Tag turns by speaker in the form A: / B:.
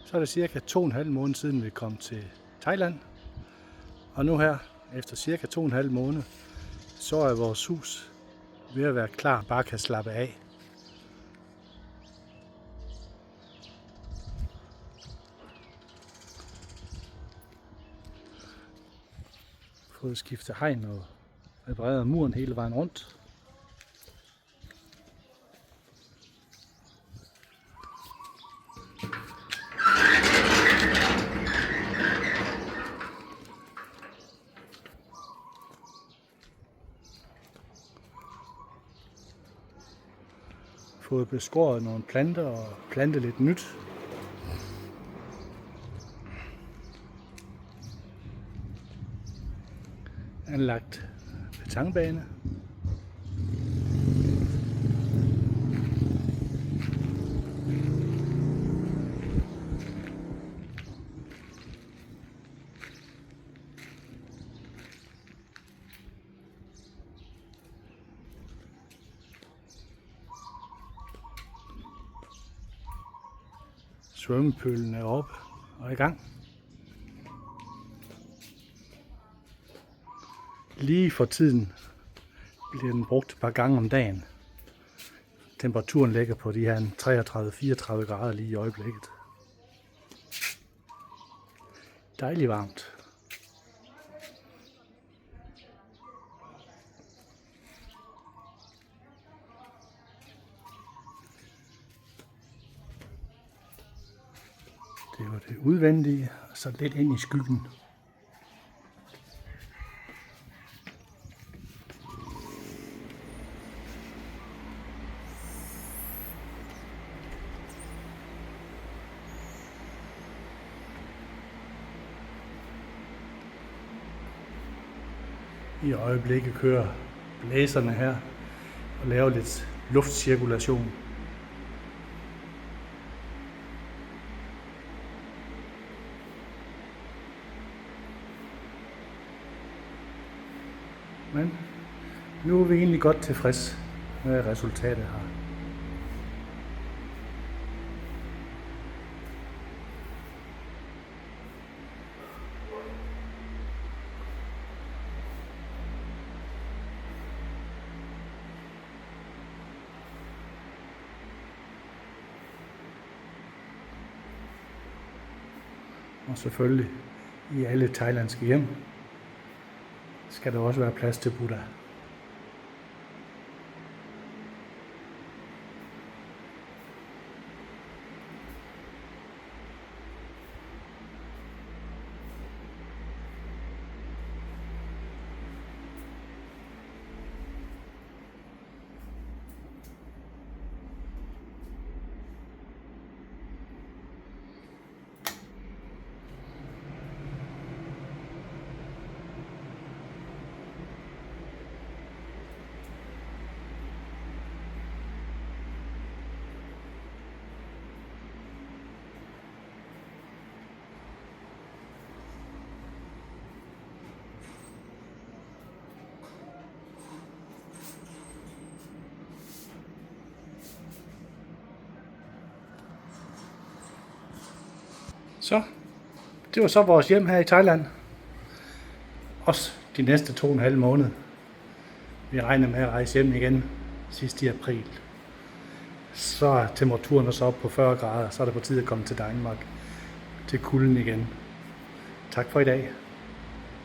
A: Så er det cirka 2,5 måneder siden vi kom til Thailand. Og nu her, efter cirka 2,5 måneder, så er vores hus ved at være klar, bare kan slappe af. Fået skiftet hegn og repareret muren hele vejen rundt. Fået beskåret nogle planter og plantet lidt nyt. Anlagt betonbane. Svømmepølen er oppe og i gang. Lige for tiden bliver den brugt et par gange om dagen. Temperaturen ligger på de her 33-34 grader lige i øjeblikket. Dejligt varmt. Det var det udvendige, og så lidt ind i skyggen. I øjeblikket kører blæserne her og laver lidt luftcirkulation. Men nu er vi egentlig godt tilfreds med resultatet her. Og selvfølgelig i alle thailandske hjem skal der også være plads til Buddha. Så, det var så vores hjem her i Thailand. Også de næste 2,5 måneder. Vi regner med at rejse hjem igen sidst i april. Så er temperaturen også oppe på 40 grader, så er det på tide at komme til Danmark, til kulden igen. Tak for i dag.